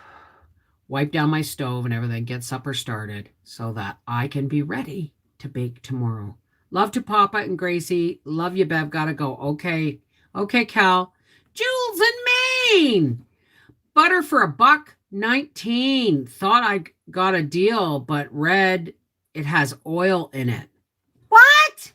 wipe down my stove and everything, get supper started so that I can be ready to bake tomorrow. Love to Papa and Gracie. Love you, Bev. Gotta go. Okay. Okay, Cal. Jules in Maine. Butter for $1.19. Thought I got a deal, but read it has oil in it. What?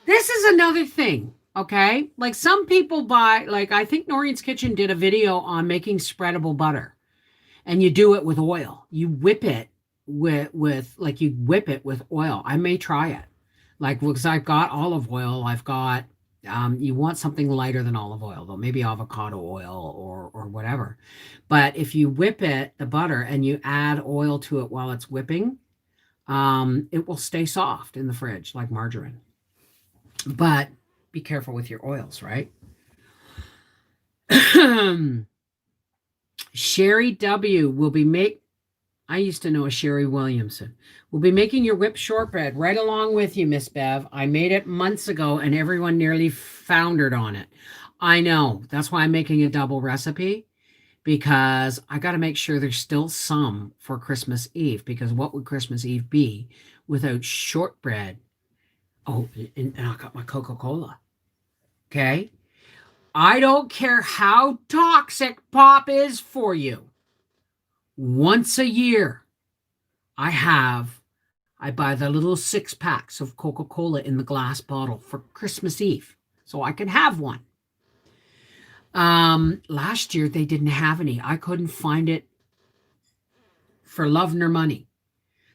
This is another thing, okay? Like some people buy, like I think Noreen's Kitchen did a video on making spreadable butter. And you do it with oil. You whip it with you whip it with oil. I may try it. Like, because I've got olive oil. I've got, you want something lighter than olive oil, though. Maybe avocado oil or whatever. But if you whip it, the butter, and you add oil to it while it's whipping, it will stay soft in the fridge like margarine. But be careful with your oils, right? Sherry W. will be I used to know a Sherry Williamson. We'll be making your whipped shortbread right along with you, Miss Bev. I made it months ago and everyone nearly foundered on it. I know. That's why I'm making a double recipe, because I got to make sure there's still some for Christmas Eve, because what would Christmas Eve be without shortbread? Oh, and I got my Coca-Cola. Okay? I don't care how toxic pop is for you. Once a year, I buy the little 6-packs of Coca-Cola in the glass bottle for Christmas Eve, so I can have one. Last year, they didn't have any. I couldn't find it for love nor money.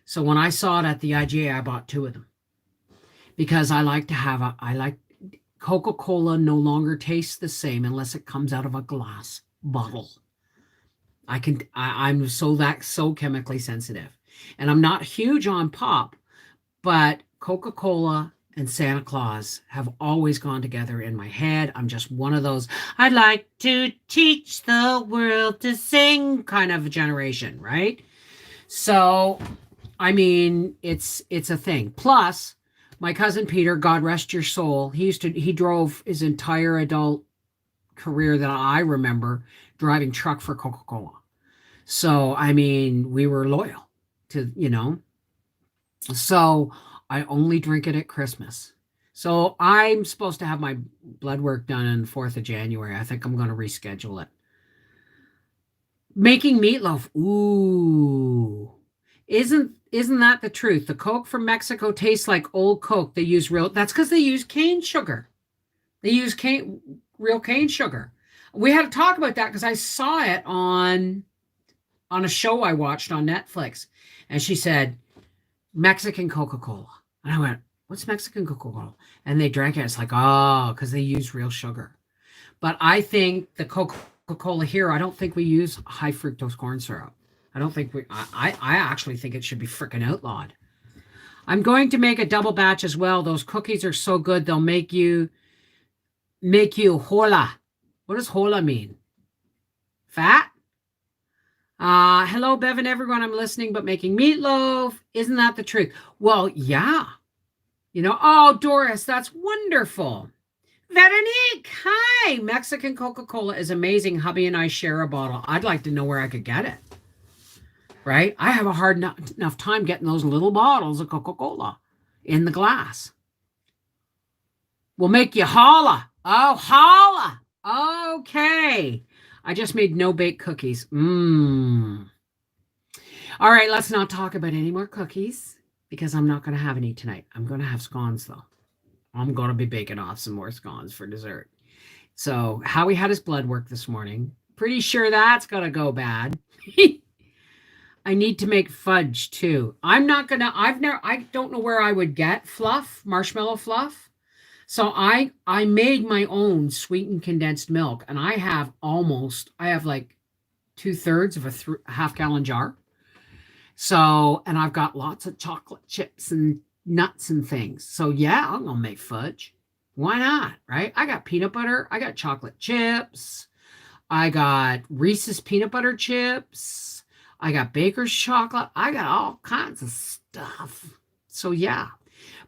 So when I saw it at the IGA, I bought 2 of them. Because I like Coca-Cola no longer tastes the same unless it comes out of a glass bottle. I'm so chemically sensitive. And I'm not huge on pop, but Coca-Cola and Santa Claus have always gone together in my head. I'm just one of those, I'd like to teach the world to sing kind of generation, right? So, I mean, it's a thing. Plus, my cousin Peter, God rest your soul, he drove his entire adult career that I remember driving truck for Coca-Cola. So, I mean, we were loyal to, So, I only drink it at Christmas. So, I'm supposed to have my blood work done on the 4th of January. I think I'm going to reschedule it. Making meatloaf. Ooh. Isn't that the truth? The Coke from Mexico tastes like old Coke. That's because they use cane sugar. They use real cane sugar. We had to talk about that because I saw it on a show I watched on Netflix. And she said, Mexican Coca-Cola. And I went, what's Mexican Coca-Cola? And they drank it. It's like, oh, because they use real sugar. But I think the Coca-Cola here, I don't think we use high fructose corn syrup. I don't think I actually think it should be freaking outlawed. I'm going to make a double batch as well. Those cookies are so good. They'll make you hola. What does hola mean? Fat? Hello, Bev and everyone. I'm listening, but making meatloaf. Isn't that the truth? Well, yeah. Oh, Doris, that's wonderful. Veronique, hi. Mexican Coca-Cola is amazing. Hubby and I share a bottle. I'd like to know where I could get it. Right? I have a hard enough time getting those little bottles of Coca-Cola in the glass. We'll make you holla. Oh, holla. Okay. I just made no-bake cookies. All right, let's not talk about any more cookies because I'm not going to have any tonight. I'm going to have scones though. I'm going to be baking off some more scones for dessert. So, Howie had his blood work this morning. Pretty sure that's going to go bad. I need to make fudge too. I'm not going to I don't know where I would get fluff, marshmallow fluff. So I made my own sweetened condensed milk and I have like 2/3 of a half-gallon jar. So, and I've got lots of chocolate chips and nuts and things. So, yeah, I'm going to make fudge. Why not? Right? I got peanut butter. I got chocolate chips. I got Reese's peanut butter chips. I got Baker's chocolate. I got all kinds of stuff. So, yeah.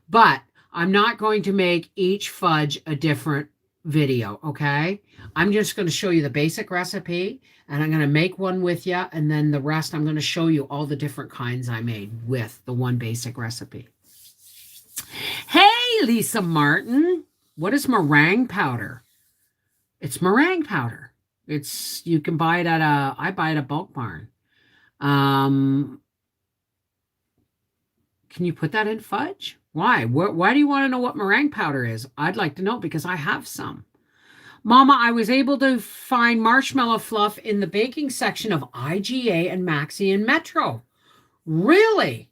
But I'm not going to make each fudge a different video, okay? I'm just going to show you the basic recipe and I'm going to make one with you. And then the rest, I'm going to show you all the different kinds I made with the one basic recipe. Hey, Lisa Martin. What is meringue powder? It's meringue powder. You can buy it I buy it at Bulk Barn. Can you put that in fudge? Why? Why do you want to know what meringue powder is? I'd like to know because I have some. Mama, I was able to find marshmallow fluff in the baking section of IGA and Maxi and Metro. Really?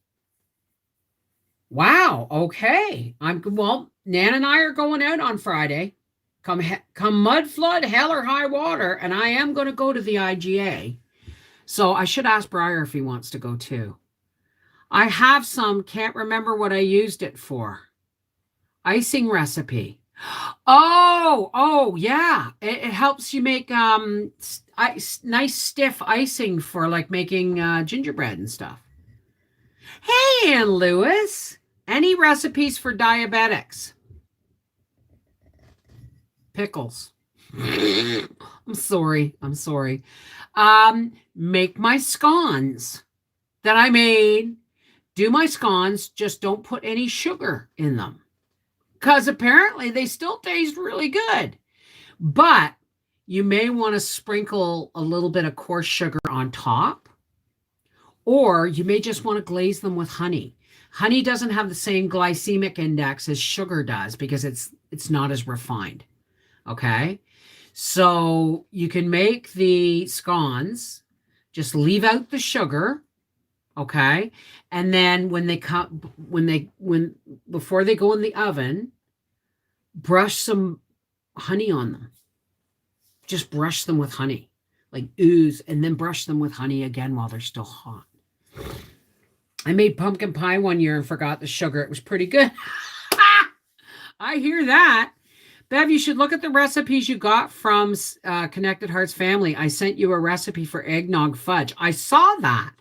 Wow. Okay. Nan and I are going out on Friday. Come mud, flood, hell or high water, and I am going to go to the IGA. So I should ask Briar if he wants to go too. I have some, can't remember what I used it for. Icing recipe. Oh, yeah. It helps you make nice stiff icing for like making gingerbread and stuff. Hey, Ann Lewis. Any recipes for diabetics? Pickles. I'm sorry. Make my scones that I made. Do my scones, just don't put any sugar in them. Because apparently they still taste really good. But you may want to sprinkle a little bit of coarse sugar on top. Or you may just want to glaze them with honey. Honey doesn't have the same glycemic index as sugar does because it's not as refined. Okay? So you can make the scones, just leave out the sugar. Okay. And then before they go in the oven, brush some honey on them. Just brush them with honey, like ooze, and then brush them with honey again while they're still hot. I made pumpkin pie one year and forgot the sugar. It was pretty good. I hear that. Bev, you should look at the recipes you got from Connected Hearts Family. I sent you a recipe for eggnog fudge. I saw that.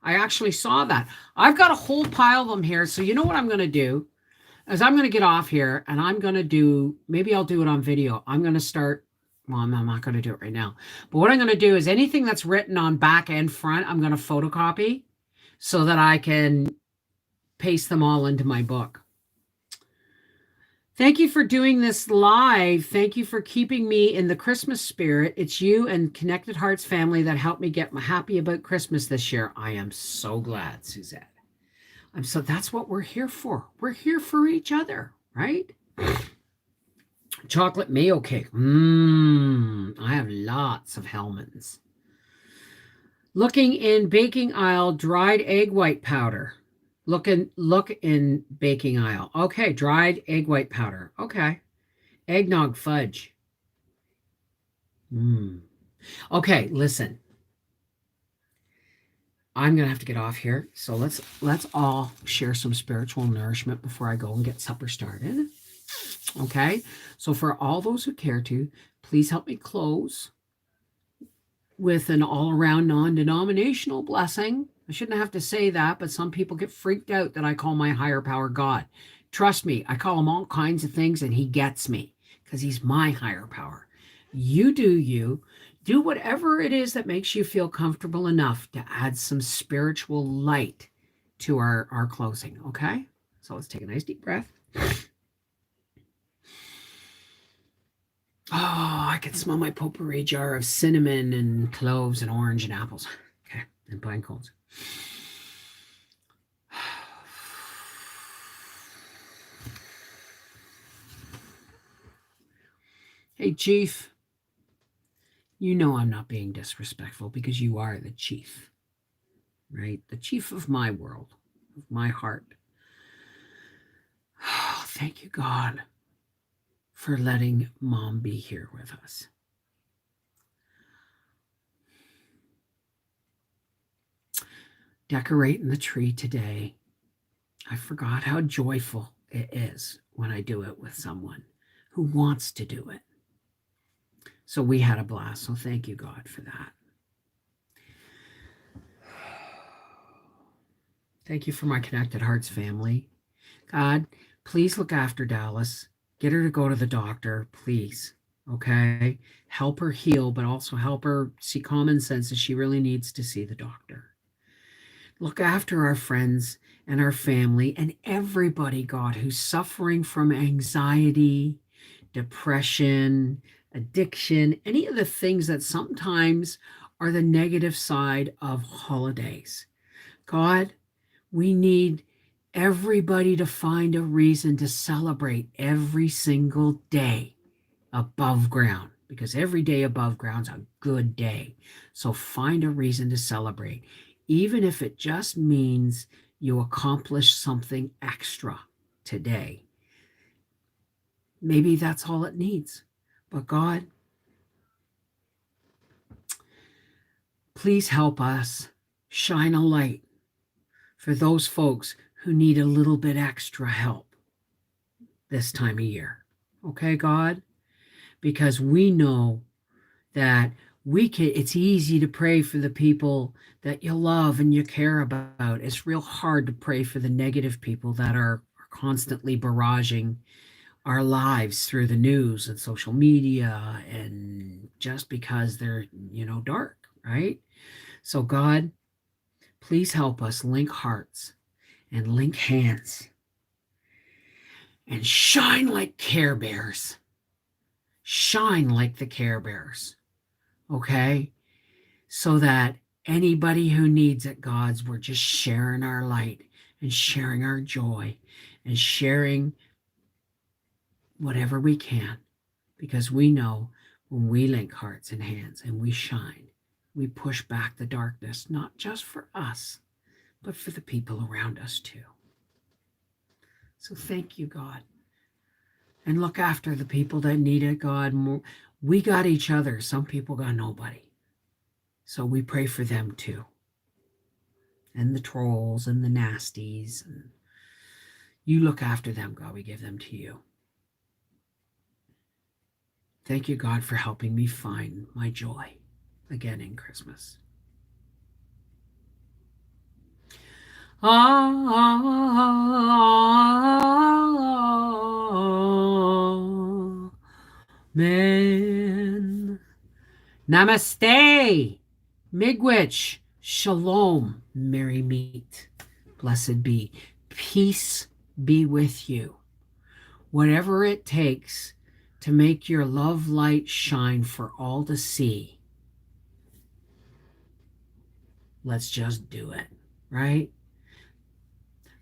I actually saw that. I've got a whole pile of them here. So you know what I'm going to do is I'm going to get off here and I'm going to do, maybe I'll do it on video. I'm going to start, well, I'm not going to do it right now. But what I'm going to do is anything that's written on back and front, I'm going to photocopy so that I can paste them all into my book. Thank you for doing this live. Thank you for keeping me in the Christmas spirit. It's you and Connected Hearts Family that helped me get happy about Christmas this year. I am so glad, Suzette. That's what we're here for. We're here for each other, right? Chocolate mayo cake. I have lots of Hellmann's. Looking in baking aisle, dried egg white powder. Look in baking aisle. Okay, dried egg white powder. Okay. Eggnog fudge. Okay, listen. I'm going to have to get off here. So let's all share some spiritual nourishment before I go and get supper started. Okay? So for all those who care to, please help me close with an all-around non-denominational blessing. I shouldn't have to say that, but some people get freaked out that I call my higher power God. Trust me, I call him all kinds of things and he gets me because he's my higher power. You do you. Do whatever it is that makes you feel comfortable enough to add some spiritual light to our closing, okay? So let's take a nice deep breath. Oh, I can smell my potpourri jar of cinnamon and cloves and orange and apples. Okay, and pine cones. Hey, Chief, you know I'm not being disrespectful because you are the chief, right? The chief of my world, of my heart. Oh, thank you, God, for letting Mom be here with us. Decorating the tree today. I forgot how joyful it is when I do it with someone who wants to do it. So we had a blast. So thank you, God, for that. Thank you for my Connected Hearts family. God, please look after Dallas. Get her to go to the doctor, please. Okay? Help her heal, but also help her see common sense that she really needs to see the doctor. Look after our friends and our family and everybody, God, who's suffering from anxiety, depression, addiction, any of the things that sometimes are the negative side of holidays. God, we need everybody to find a reason to celebrate every single day above ground, because every day above ground's a good day. So find a reason to celebrate, even if it just means you accomplish something extra today. Maybe that's all it needs. But God, please help us shine a light for those folks who need a little bit extra help this time of year. Okay, God? Because we know that it's easy to pray for the people that you love and you care about. It's real hard to pray for the negative people that are constantly barraging our lives through the news and social media, and just because they're, dark, right? So God, please help us link hearts and link hands and shine like Care Bears. Shine like the Care Bears, okay? So that anybody who needs it, God's, we're just sharing our light and sharing our joy and sharing whatever we can, because we know when we link hearts and hands and we shine, we push back the darkness, not just for us, but for the people around us too. So thank you, God. And look after the people that need it, God. We got each other. Some people got nobody. So we pray for them too. And the trolls and the nasties. And you look after them, God. We give them to you. Thank you, God, for helping me find my joy again in Christmas. Amen. Namaste. Miigwech. Shalom. Merry meet. Blessed be. Peace be with you. Whatever it takes to make your love light shine for all to see, let's just do it, right?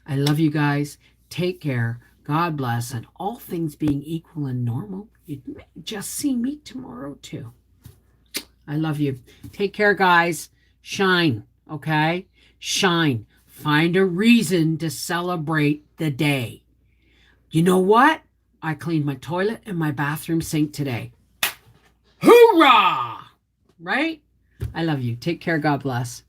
I love you guys. Take care. God bless. And all things being equal and normal, you may just see me tomorrow too. I love you. Take care, guys. Shine, okay? Shine. Find a reason to celebrate the day. You know what? I cleaned my toilet and my bathroom sink today. Hoorah! Right? I love you. Take care. God bless.